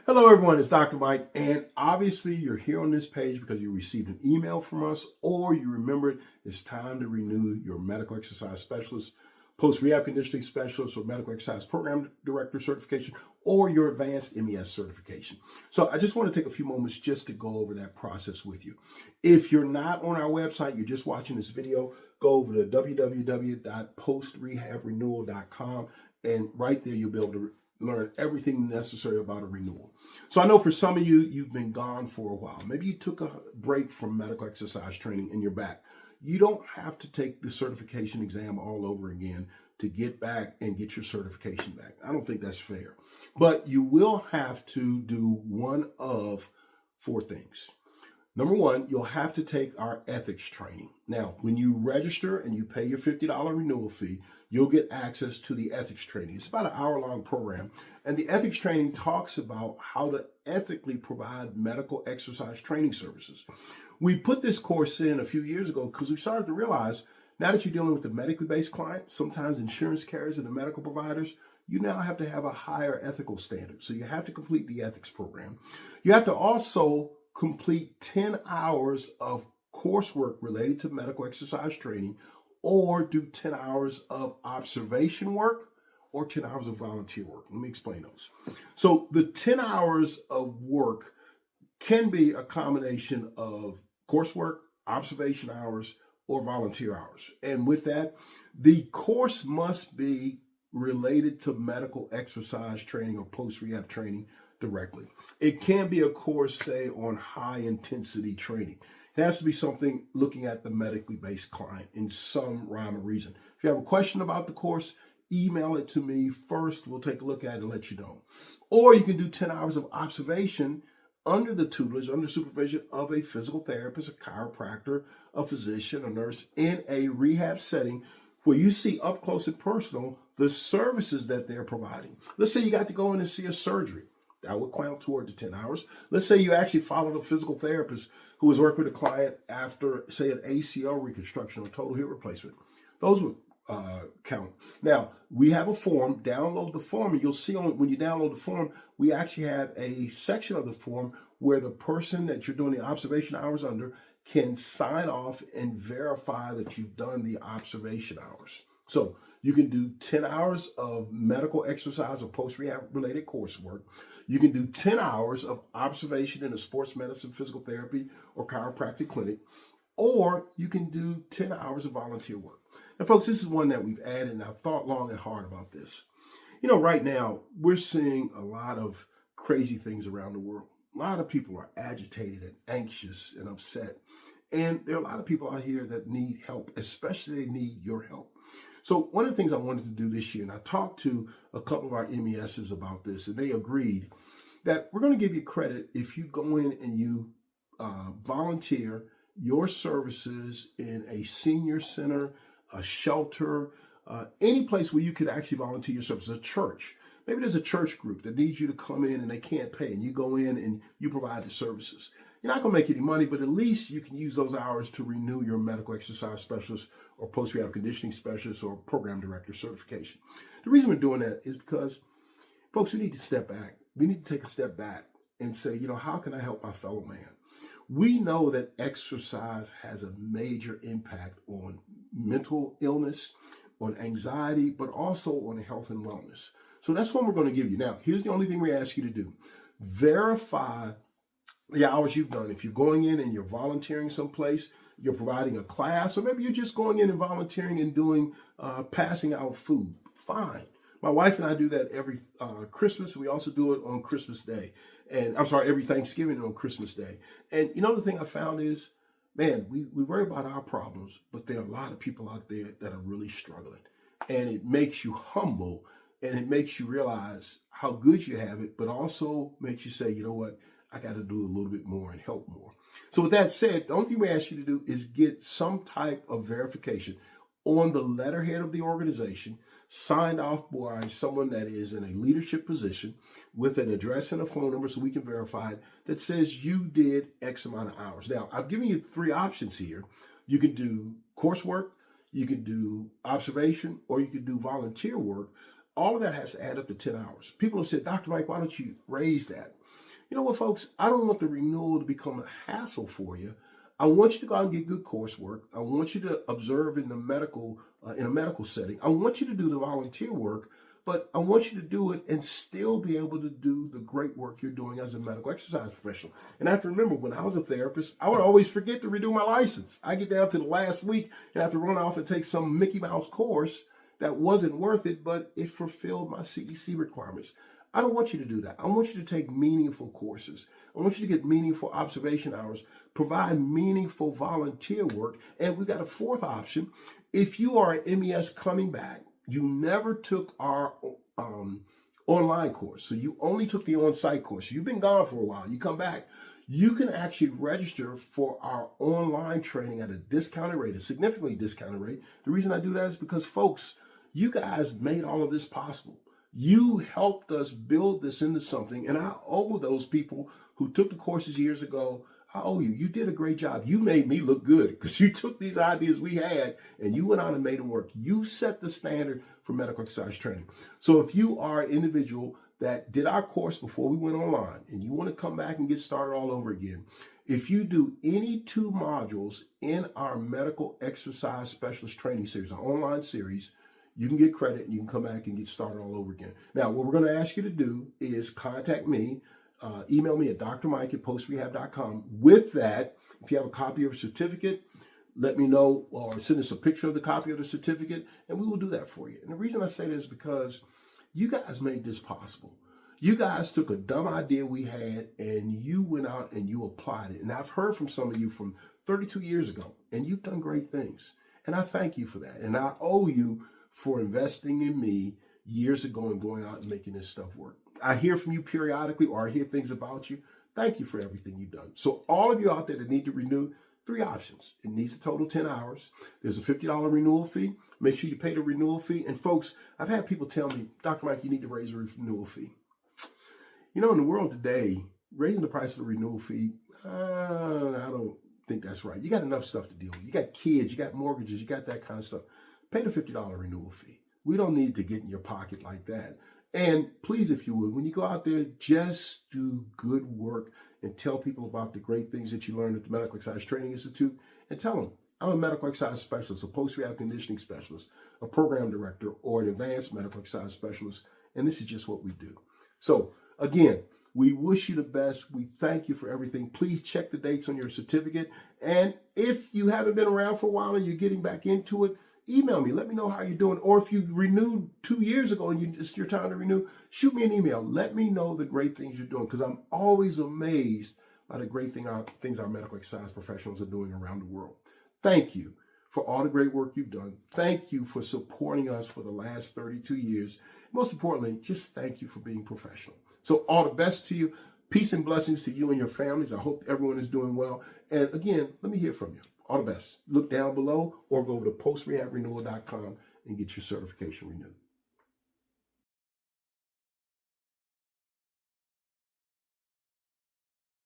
Hello, everyone. It's Dr. Mike, and obviously, you're here on this page because you received an email from us, or you remembered it's time to renew your medical exercise specialist, post rehab conditioning specialist, or medical exercise program director certification, or your advanced MES certification. So, I just want to take a few moments just to go over that process with you. If you're not on our website, you're just watching this video, go over to www.postrehabrenewal.com, and right there, you'll be able to learn everything necessary about a renewal. So I know for some of you, you've been gone for a while. Maybe you took a break from medical exercise training and you're back. You don't have to take the certification exam all over again to get back and get your certification back. I don't think that's fair. But you will have to do one of four things. Number one, you'll have to take our ethics training. Now, when you register and you pay your $50 renewal fee, you'll get access to the ethics training. It's about an hour-long program. And the ethics training talks about how to ethically provide medical exercise training services. We put this course in a few years ago because we started to realize now that you're dealing with a medically based client, sometimes insurance carriers and the medical providers, you now have to have a higher ethical standard. So you have to complete the ethics program. You have to also complete 10 hours of coursework related to medical exercise training, or do 10 hours of observation work or 10 hours of volunteer work. Let me explain those. So the 10 hours of work can be a combination of coursework, observation hours, or volunteer hours. And with that, the course must be related to medical exercise training or post-rehab training directly. It can be a course, say, on high intensity training. It has to be something looking at the medically based client in some rhyme or reason. If you have a question about the course, email it to me first. We'll take a look at it and let you know. Or you can do 10 hours of observation under the tutelage, under supervision of a physical therapist, a chiropractor, a physician, a nurse in a rehab setting where you see up close and personal the services that they're providing. Let's say you got to go in and see a surgery. That would count toward the 10 hours. Let's say you actually followed a physical therapist who was working with a client after, say, an ACL reconstruction or total hip replacement. Those would count. Now, we have a form. Download the form, and you'll see when you download the form, we actually have a section of the form where the person that you're doing the observation hours under can sign off and verify that you've done the observation hours. So you can do 10 hours of medical exercise or post-rehab related coursework. You can do 10 hours of observation in a sports medicine, physical therapy, or chiropractic clinic, or you can do 10 hours of volunteer work. Now, folks, this is one that we've added, and I've thought long and hard about this. You know, right now, we're seeing a lot of crazy things around the world. A lot of people are agitated and anxious and upset. And there are a lot of people out here that need help, especially they need your help. So one of the things I wanted to do this year, and I talked to a couple of our MESs about this, and they agreed that we're going to give you credit if you go in and you volunteer your services in a senior center, a shelter, any place where you could actually volunteer your services, a church. Maybe there's a church group that needs you to come in and they can't pay, and you go in and you provide the services. You're not going to make any money, but at least you can use those hours to renew your medical exercise specialist or post-rehab conditioning specialist or program director certification. The reason we're doing that is because, folks, we need to step back. We need to take a step back and say, you know, how can I help my fellow man? We know that exercise has a major impact on mental illness, on anxiety, but also on health and wellness. So that's what we're going to give you. Now, here's the only thing we ask you to do. Verify the hours you've done. If you're going in and you're volunteering someplace, you're providing a class, or maybe you're just going in and volunteering and doing passing out food, fine. My wife and I do that every Christmas. We also do it on Christmas Day. And I'm sorry, every Thanksgiving and on Christmas Day. And you know, the thing I found is, man, we worry about our problems, but there are a lot of people out there that are really struggling. And it makes you humble, and it makes you realize how good you have it, but also makes you say, you know what, I got to do a little bit more and help more. So with that said, the only thing we ask you to do is get some type of verification on the letterhead of the organization, signed off by someone that is in a leadership position with an address and a phone number so we can verify it, that says you did X amount of hours. Now, I've given you three options here. You can do coursework, you can do observation, or you can do volunteer work. All of that has to add up to 10 hours. People have said, Dr. Mike, why don't you raise that? You know what, folks? I don't want the renewal to become a hassle for you. I want you to go out and get good coursework. I want you to observe in a medical setting. I want you to do the volunteer work, but I want you to do it and still be able to do the great work you're doing as a medical exercise professional. And I have to remember, when I was a therapist, I would always forget to renew my license. I get down to the last week and have to run off and take some Mickey Mouse course that wasn't worth it, but it fulfilled my CEC requirements. I don't want you to do that. I want you to take meaningful courses. I want you to get meaningful observation hours, provide meaningful volunteer work. And we've got a fourth option. If you are an MES coming back, you never took our online course, so you only took the on-site course. You've been gone for a while. You come back, you can actually register for our online training at a discounted rate, a significantly discounted rate. The reason I do that is because, folks, you guys made all of this possible. You helped us build this into something, and I owe those people who took the courses years ago. I owe you. You did a great job. You made me look good because you took these ideas we had and you went out and made them work. You set the standard for medical exercise training. So if you are an individual that did our course before we went online and you want to come back and get started all over again, if you do any 2 modules in our medical exercise specialist training series, our online series, you can get credit and you can come back and get started all over again. Now, what we're going to ask you to do is contact me. Email me at drmike@postrehab.com. With that, if you have a copy of a certificate, let me know, or send us a picture of the copy of the certificate, and we will do that for you. And the reason I say this is because you guys made this possible. You guys took a dumb idea we had and you went out and you applied it. And I've heard from some of you from 32 years ago, and you've done great things. And I thank you for that. And I owe you for investing in me years ago and going out and making this stuff work. I hear from you periodically, or I hear things about you. Thank you for everything you've done. So all of you out there that need to renew, 3 options. It needs a total 10 hours. There's a $50 renewal fee. Make sure you pay the renewal fee. And folks, I've had people tell me, Dr. Mike, you need to raise the renewal fee. You know, in the world today, raising the price of the renewal fee, I don't think that's right. You got enough stuff to deal with. You got kids, you got mortgages, you got that kind of stuff. Pay the $50 renewal fee. We don't need to get in your pocket like that. And please, if you would, when you go out there, just do good work and tell people about the great things that you learned at the Medical Exercise Training Institute, and tell them, I'm a medical exercise specialist, a post-rehab conditioning specialist, a program director, or an advanced medical exercise specialist, and this is just what we do. So again, we wish you the best. We thank you for everything. Please check the dates on your certificate. And if you haven't been around for a while and you're getting back into it, email me. Let me know how you're doing. Or if you renewed 2 years ago and it's your time to renew, shoot me an email. Let me know the great things you're doing, because I'm always amazed by the great things our medical exercise professionals are doing around the world. Thank you for all the great work you've done. Thank you for supporting us for the last 32 years. Most importantly, just thank you for being professional. So all the best to you. Peace and blessings to you and your families. I hope everyone is doing well. And again, let me hear from you. All the best. Look down below or go over to postrehabrenewal.com and get your certification renewed.